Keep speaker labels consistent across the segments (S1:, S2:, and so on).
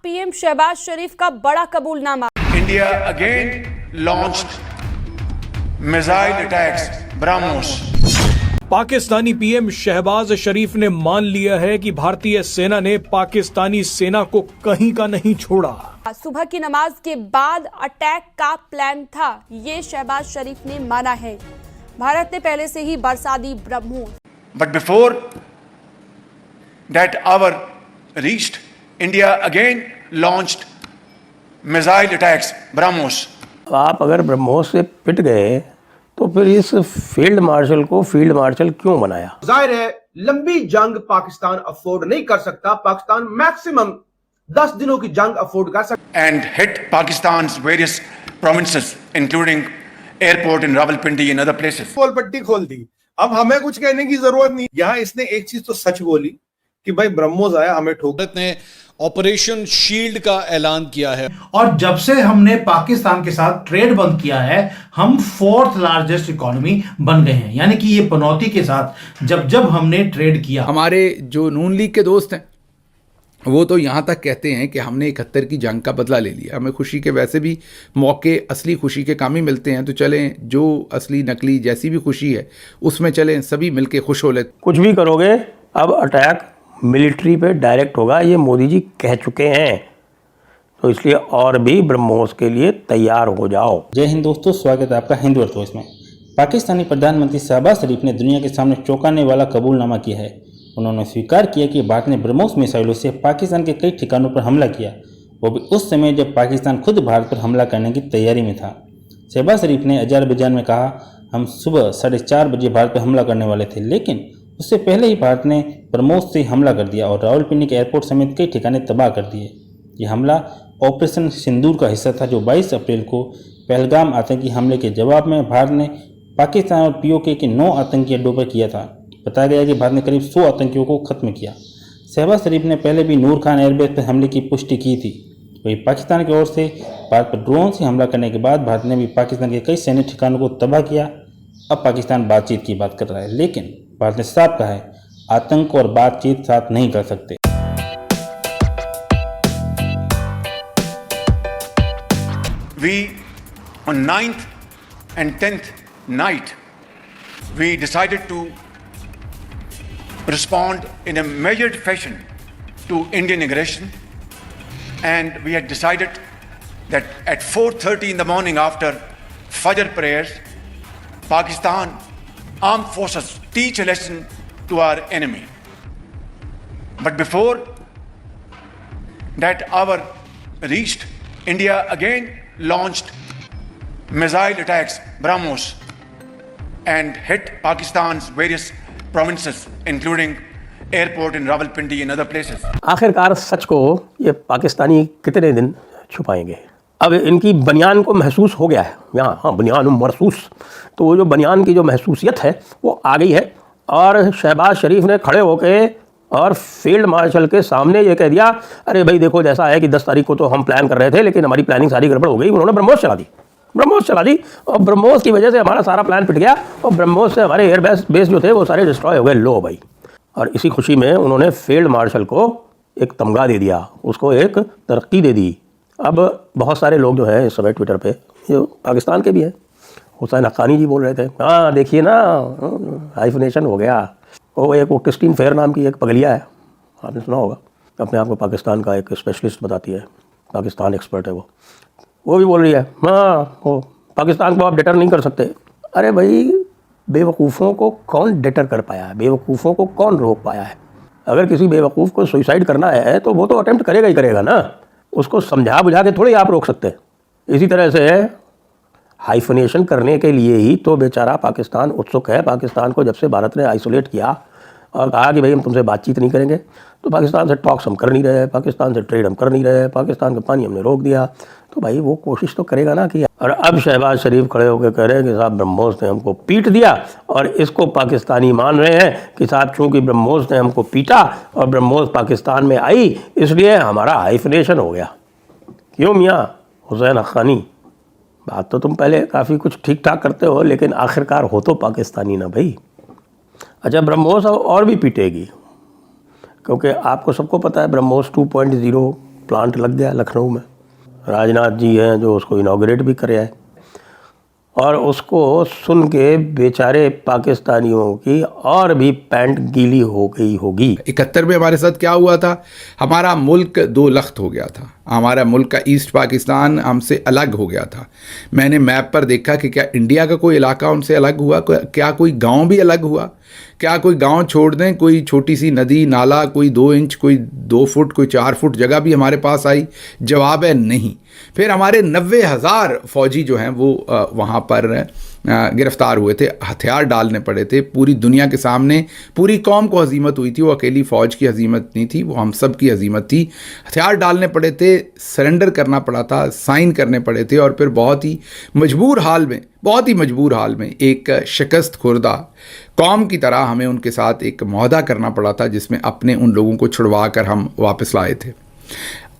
S1: PM Shehbaz Sharif का बड़ा कबूलनामा।
S2: India again launched missile attacks BrahMos.
S3: Pakistani PM Shehbaz Sharif ने मान लिया है कि भारतीय सेना ने पाकिस्तानी सेना को कहीं का नहीं छोड़ा।
S1: सुबह की नमाज के बाद अटैक का प्लान था, ये शहबाज शरीफ ने माना है। भारत ने पहले से ही बरसा दी BrahMos.
S2: But before that hour reached, India again launched missile attacks BrahMos.
S4: आप अगर ब्रह्मोस से पिट गए तो फिर इस फील्ड मार्शल को फील्ड मार्शल क्यों बनाया?
S5: जाहिर है लंबी जंग पाकिस्तान अफोर्ड नहीं कर सकता। पाकिस्तान मैक्सिमम 10 दिनों की जंग अफोर्ड कर सकता
S2: and hit Pakistan's various provinces, including airport in Rawalpindi and other places.
S6: पोल पट्टी खोल दी। अब हमें कुछ कहने की जरूरत नहीं। यहाँ इसने एक चीज तो सच बोली कि भाई ब्रह्मोस आया हमें ठोक।
S7: भारत ने ऑपरेशन शील्ड का ऐलान किया है
S8: और जब से हमने पाकिस्तान के साथ ट्रेड बंद किया है, हम 4th लार्जेस्ट इकोनॉमी बन गए हैं। यानी कि ये पनौती के साथ जब हमने ट्रेड किया।
S9: हमारे जो नून लीग के दोस्त हैं वो तो यहाँ तक कहते हैं कि हमने 71 की जंग का बदला ले लिया। हमें खुशी के वैसे भी मौके असली खुशी के काम ही मिलते हैं, तो चलें जो असली नकली जैसी भी खुशी है उसमें चलें, सभी मिलके खुश हो ले।
S4: कुछ भी करोगे अब अटैक मिलिट्री पे डायरेक्ट होगा, ये मोदी जी कह चुके हैं। तो इसलिए और भी ब्रह्मोस के लिए तैयार हो जाओ।
S10: जय हिंद दोस्तों, स्वागत है आपका हिंदू अर्थवॉइस में। पाकिस्तानी प्रधानमंत्री शहबाज शरीफ ने दुनिया के सामने चौंकाने वाला कबूलनामा किया है। उन्होंने स्वीकार किया कि भारत ने ब्रह्मोस मिसाइलों से पाकिस्तान के कई ठिकानों पर हमला किया, वो भी उस समय जब पाकिस्तान खुद भारत पर हमला करने की तैयारी में था। शहबाज शरीफ ने अजरबैजान में कहा, हम सुबह 4:30 बजे भारत पर हमला करने वाले थे, लेकिन उससे पहले ही भारत ने ब्रह्मोस से हमला कर दिया और रावलपिंडी के एयरपोर्ट समेत कई ठिकाने तबाह कर दिए। ये हमला ऑपरेशन सिंदूर का हिस्सा था, जो 22 अप्रैल को पहलगाम आतंकी हमले के जवाब में भारत ने पाकिस्तान और पीओके के 9 आतंकी अड्डों पर किया था। बताया गया कि भारत ने करीब 100 आतंकियों को खत्म किया। शहबाज शरीफ ने पहले भी नूर खान एयरबेस पर हमले की पुष्टि की थी। वहीं पाकिस्तान की ओर से भारत पर ड्रोन से हमला करने के बाद भारत ने भी पाकिस्तान के कई सैन्य ठिकानों को तबाह किया। अब पाकिस्तान बातचीत की बात कर रहा है, लेकिन भारत ने साफ कहा है आतंक और बातचीत साथ नहीं कर सकते।
S2: We on 9th and 10th night we decided to respond in a measured fashion to Indian aggression, and we had decided that at 4:30 in the morning after Fajr prayers, Pakistan armed forces teach a lesson to our enemy. But before that hour reached, India again launched missile attacks BrahMos and hit Pakistan's various provinces, including airport in Rawalpindi and other places.
S4: आखिरकार सच को ये पाकिस्तानी कितने दिन छुपाएंगे? अब इनकी बनियान को महसूस हो गया है यहाँ, हाँ बनियान महसूस, तो वो जो बनियान की जो महसूसियत है वो आ गई है। और शहबाज शरीफ ने खड़े होके और फील्ड मार्शल के सामने ये कह दिया, अरे भाई देखो जैसा है कि 10 तारीख को तो हम प्लान कर रहे थे, लेकिन हमारी प्लानिंग सारी गड़बड़ हो गई। उन्होंने ब्रह्मोस चला दी और ब्रह्मोस की वजह से हमारा सारा प्लान पिट गया और ब्रह्मोस से हमारे एयर बेस जो थे वो सारे डिस्ट्रॉय हो गए। लो भाई, और इसी खुशी में उन्होंने फील्ड मार्शल को एक तमगा दे दिया, उसको एक तरक्की दे दी। अब बहुत सारे लोग जो है इस समय ट्विटर पे, जो पाकिस्तान के भी हैं, हुसैन हक्कानी जी बोल रहे थे, हाँ देखिए ना हाइफनेशन हो गया। वो क्रिस्टीन फेयर नाम की एक पगलिया है, आपने सुना होगा, अपने आप को पाकिस्तान का एक स्पेशलिस्ट बताती है, पाकिस्तान एक्सपर्ट है वो भी बोल रही है हाँ वो पाकिस्तान को आप डिटर नहीं कर सकते। अरे भाई बेवकूफ़ों को कौन डिटर कर पाया है? बेवकूफ़ों को कौन रोक पाया है? अगर किसी बेवकूफ़ को सुसाइड करना है तो वो तो अटेम्प्ट करेगा ही करेगा ना, उसको समझा बुझा के थोड़ी आप रोक सकते। इसी तरह से हाइफनेशन करने के लिए ही तो बेचारा पाकिस्तान उत्सुक है। पाकिस्तान को जब से भारत ने आइसोलेट किया और कहा कि भाई हम तुमसे बातचीत नहीं करेंगे, तो पाकिस्तान से टॉक्स हम कर नहीं रहे, पाकिस्तान से ट्रेड हम कर नहीं रहे, पाकिस्तान का पानी हमने रोक दिया, तो भाई वो कोशिश तो करेगा ना कि। और अब शहबाज शरीफ खड़े होकर कह रहे हैं कि साहब ब्रह्मोस ने हमको पीट दिया, और इसको पाकिस्तानी मान रहे हैं कि साहब चूँकि ब्रह्मोस ने हमको पीटा और ब्रह्मोस पाकिस्तान में आई इसलिए हमारा हाइफनेशन हो गया। क्यों मियाँ हुसैन हक्कानी, बात तो तुम पहले काफ़ी कुछ ठीक ठाक करते हो, लेकिन आखिरकार हो तो पाकिस्तानी ना भाई। अच्छा ब्रह्मोस और भी पीटेगी, क्योंकि आपको सबको पता है ब्रह्मोस 2.0 प्लांट लग गया लखनऊ में। राजनाथ जी हैं जो उसको इनॉग्रेट भी करे है, और उसको सुन के बेचारे पाकिस्तानियों की और भी पैंट गीली हो गई होगी।
S9: 71 में हमारे साथ क्या हुआ था, हमारा मुल्क दो लख्त हो गया था, हमारा मुल्क का ईस्ट पाकिस्तान हमसे अलग हो गया था। मैंने मैप पर देखा कि क्या इंडिया का कोई इलाका उनसे अलग हुआ, क्या कोई गांव भी अलग हुआ, क्या कोई गांव छोड़ दें, कोई छोटी सी नदी नाला, कोई 2 इंच, कोई 2 फुट, कोई 4 फुट जगह भी हमारे पास आई? जवाब है नहीं। फिर हमारे 90,000 फौजी जो हैं वो वहाँ पर गिरफ्तार हुए थे, हथियार डालने पड़े थे। पूरी दुनिया के सामने पूरी कौम को हजीमत हुई थी, वो अकेली फ़ौज की हजीमत नहीं थी, वो हम सब की हजीमत थी। हथियार डालने पड़े थे, सरेंडर करना पड़ा था, साइन करने पड़े थे, और फिर बहुत ही मजबूर हाल में एक शिकस्त खुर्दा कौम की तरह हमें उनके साथ एक मुआहदा करना पड़ा था, जिसमें अपने उन लोगों को छुड़वा कर हम वापस लाए थे।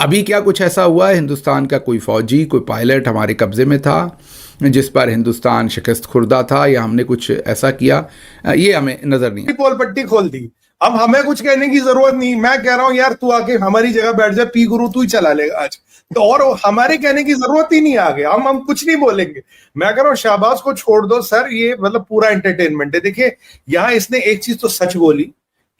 S9: अभी क्या कुछ ऐसा हुआ है? हिंदुस्तान का कोई फ़ौजी, कोई पायलट हमारे कब्ज़े में था जिस पर हिंदुस्तान शिकस्त खुर्दा था, या हमने कुछ ऐसा किया, ये हमें नज़र नहीं।
S6: पोल पट्टी खोल दी, अब हमें कुछ कहने की जरूरत नहीं। मैं कह रहा हूं यार, तू आके हमारी जगह बैठ जा, पी गुरु तू ही चला लेगा आज तो, और हमारे कहने की जरूरत ही नहीं आगे, हम कुछ नहीं बोलेंगे। मैं कह रहा हूं शाहबाज को छोड़ दो सर, ये मतलब पूरा एंटरटेनमेंट है। देखिए यहाँ इसने एक चीज तो सच बोली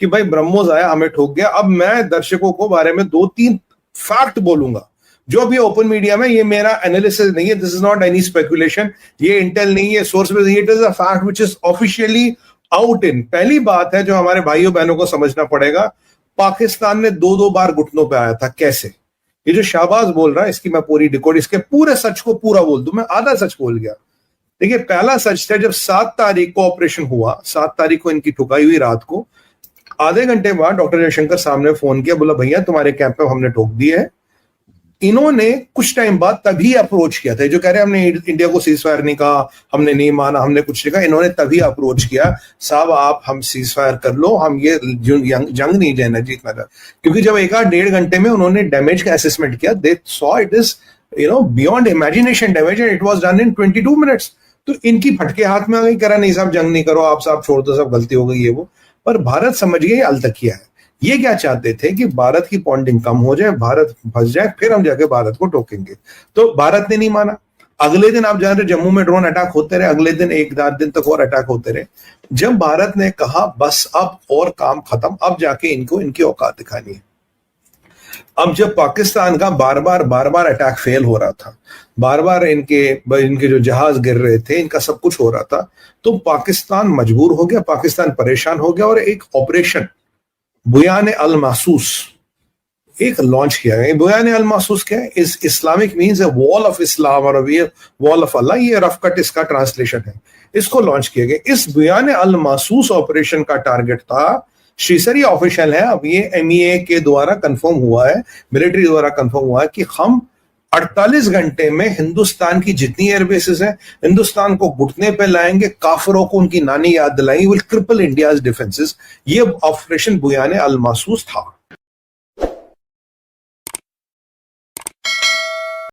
S6: कि भाई ब्रह्मोस आया हमें ठोक गया। अब मैं दर्शकों को बारे में 2-3 फैक्ट बोलूंगा जो भी ओपन मीडिया में, ये मेरा एनालिसिस नहीं है, this is not any speculation, ये इंटेल नहीं है, सोर्स नहीं, it is a fact which is officially out in. पहली बात है जो हमारे भाइयों बहनों को समझना पड़ेगा, पाकिस्तान में 2-2 बार घुटनों पे आया था। कैसे? ये जो शाहबाज बोल रहा है, इसकी मैं पूरी डिकोड, इसके पूरे सच को पूरा बोल दूं, मैं आधा सच बोल गया। देखिए पहला सच था जब 7 तारीख को ऑपरेशन हुआ, 7 तारीख को इनकी ठुकाई हुई रात को, आधे घंटे बाद डॉक्टर जयशंकर साहब ने फोन किया, बोला भैया तुम्हारे कैंप में हमने ठोक दिए है। इन्होंने कुछ टाइम बाद तभी अप्रोच किया था, जो कह रहे हैं हमने इंडिया को सीज फायर नहीं कहा, हमने नहीं माना, हमने कुछ नहीं कहा, इन्होंने तभी अप्रोच किया, साहब आप हम सीज फायर कर लो, हम ये जंग नहीं जाना जीतना था। क्योंकि जब 1-1.5 घंटे में उन्होंने डैमेज का असेसमेंट किया, they saw it is beyond imagination damage, and it was done in 22 minutes. तो इनकी फटके हाथ में आ गई, करा नहीं साहब जंग नहीं करो, आप साहब छोड़ दो, सब गलती हो गई ये वो। पर भारत समझ गया अलतकिया है। ये क्या चाहते थे कि भारत की पॉन्डिंग कम हो जाए, भारत फंस जाए, फिर हम जाके भारत को टोकेंगे। तो भारत ने नहीं माना। अगले दिन आप जान रहे जम्मू में ड्रोन अटैक होते रहे, अगले दिन 1-8 दिन तक और अटैक होते रहे। जब भारत ने कहा बस अब और काम खत्म, अब जाके इनको इनकी औकात दिखानी है। अब जब पाकिस्तान का बार बार अटैक फेल हो रहा था, बार बार इनके जो जहाज गिर रहे थे, इनका सब कुछ हो रहा था, तो पाकिस्तान मजबूर हो गया, पाकिस्तान परेशान हो गया, और एक ऑपरेशन बुयान अल महसूस एक लॉन्च किया गया। बुयान अल महसूस क्या है? इस इस्लामिक मीन्स है वॉल ऑफ इस्लाम और वॉल ऑफ अल्लाह, ये रफ कट इसका ट्रांसलेशन है। इसको लॉन्च किया गया। इस बुयान अल महसूस ऑपरेशन का टारगेट था, शीसरी ऑफिशियल है, अब ये MEA के द्वारा कंफर्म हुआ है, मिलिट्री द्वारा कंफर्म हुआ है कि हम 48 घंटे में हिंदुस्तान की जितनी एयरबेसेस हैं, हिंदुस्तान को घुटने पे लाएंगे, काफिरों को उनकी नानी याद दिलाएंगे, विल क्रिपल इंडियाज डिफेंसेस। ये ऑपरेशन बुयान अल महसूस था।